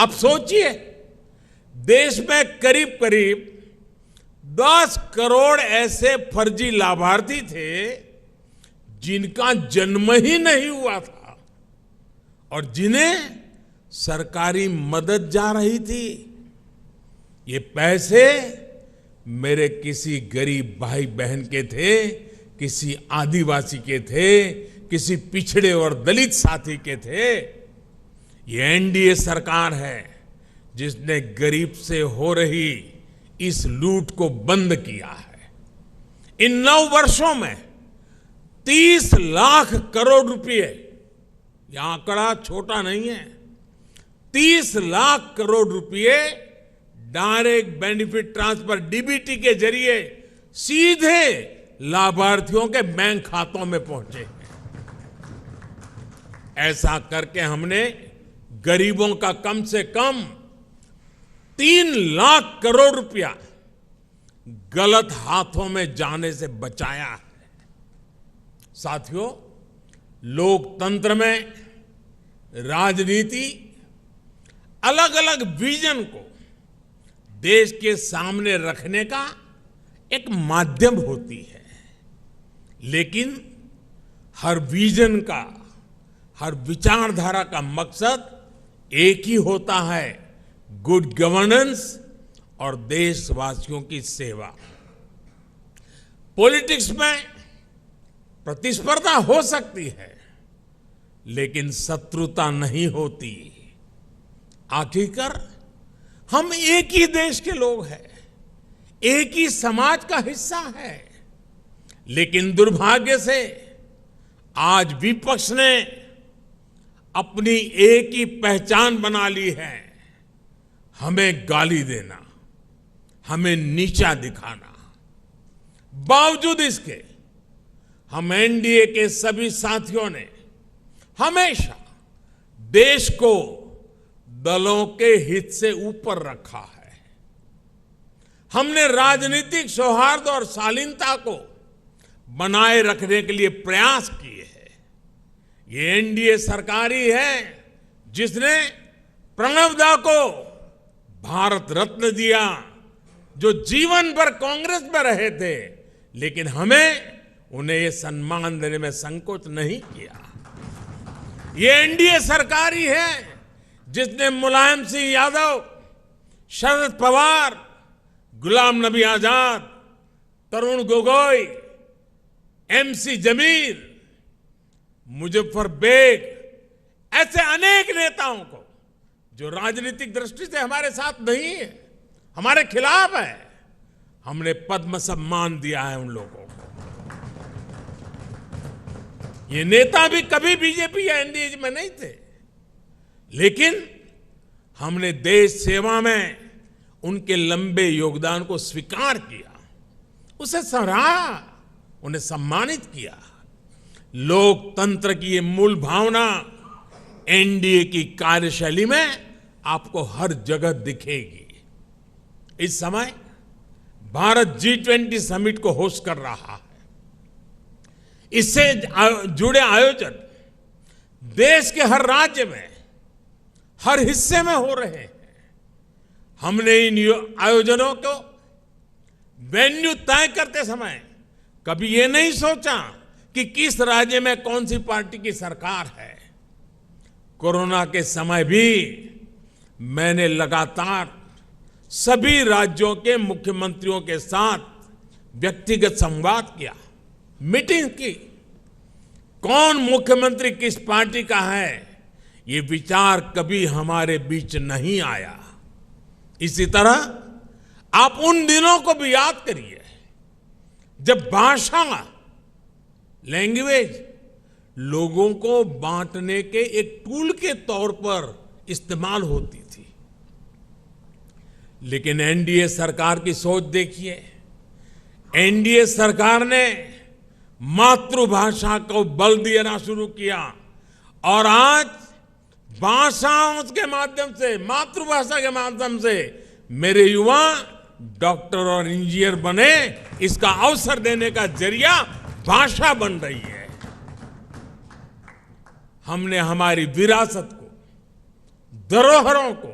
अब सोचिए, देश में करीब करीब 10 करोड़ ऐसे फर्जी लाभार्थी थे जिनका जन्म ही नहीं हुआ था और जिन्हें सरकारी मदद जा रही थी। ये पैसे मेरे किसी गरीब भाई बहन के थे, किसी आदिवासी के थे, किसी पिछड़े और दलित साथी के थे। ये एनडीए सरकार है जिसने गरीब से हो रही इस लूट को बंद किया है। इन 9 वर्षों में 30 लाख करोड़ रुपए, यह आंकड़ा छोटा नहीं है, 30 लाख करोड़ रुपए डायरेक्ट बेनिफिट ट्रांसफर डीबीटी के जरिए सीधे लाभार्थियों के बैंक खातों में पहुंचे हैं। ऐसा करके हमने गरीबों का कम से कम 3 लाख करोड़ रुपया गलत हाथों में जाने से बचाया है। साथियों, लोकतंत्र में राजनीति अलग अलग विजन को देश के सामने रखने का एक माध्यम होती है, लेकिन हर विजन का, हर विचारधारा का मकसद एक ही होता है, गुड गवर्नेंस और देशवासियों की सेवा। पॉलिटिक्स में प्रतिस्पर्धा हो सकती है, लेकिन शत्रुता नहीं होती। आखिरकार हम एक ही देश के लोग हैं, एक ही समाज का हिस्सा है। लेकिन दुर्भाग्य से आज विपक्ष ने अपनी एक ही पहचान बना ली है, हमें गाली देना, हमें नीचा दिखाना। बावजूद इसके हम एनडीए के सभी साथियों ने हमेशा देश को दलों के हित से ऊपर रखा है। हमने राजनीतिक सौहार्द और शालीनता को बनाए रखने के लिए प्रयास किए हैं। ये एनडीए सरकार ही है जिसने प्रणब दा को भारत रत्न दिया, जो जीवन भर कांग्रेस में रहे थे, लेकिन हमें उन्हें ये सम्मान देने में संकोच नहीं किया। ये एनडीए सरकार ही है जिसने मुलायम सिंह यादव, शरद पवार, गुलाम नबी आजाद, तरुण गोगोई, एमसी जमीर, मुजफ्फर बेग, ऐसे अनेक नेताओं को जो राजनीतिक दृष्टि से हमारे साथ नहीं है, हमारे खिलाफ है, हमने पद्म सम्मान दिया है उन लोगों को। ये नेता भी कभी बीजेपी या एनडीए में नहीं थे, लेकिन हमने देश सेवा में उनके लंबे योगदान को स्वीकार किया, उसे सराहा, उन्हें सम्मानित किया। लोकतंत्र की ये मूल भावना एनडीए की कार्यशैली में आपको हर जगह दिखेगी। इस समय भारत G20 समिट को होस्ट कर रहा है। इससे जुड़े आयोजन देश के हर राज्य में, हर हिस्से में हो रहे हैं। हमने इन आयोजनों को वेन्यू तय करते समय कभी ये नहीं सोचा कि किस राज्य में कौन सी पार्टी की सरकार है। कोरोना के समय भी मैंने लगातार सभी राज्यों के मुख्यमंत्रियों के साथ व्यक्तिगत संवाद किया, मीटिंग की। कौन मुख्यमंत्री किस पार्टी का है, ये विचार कभी हमारे बीच नहीं आया। इसी तरह आप उन दिनों को भी याद करिए जब भाषा, लैंग्वेज लोगों को बांटने के एक टूल के तौर पर इस्तेमाल होती थी। लेकिन एनडीए सरकार की सोच देखिए। एनडीए सरकार ने मातृभाषा को बल देना शुरू किया और आज भाषाओं के माध्यम से, मातृभाषा के माध्यम से मेरे युवा डॉक्टर और इंजीनियर बने, इसका अवसर देने का जरिया भाषा बन रही है। हमने हमारी विरासत को, धरोहरों को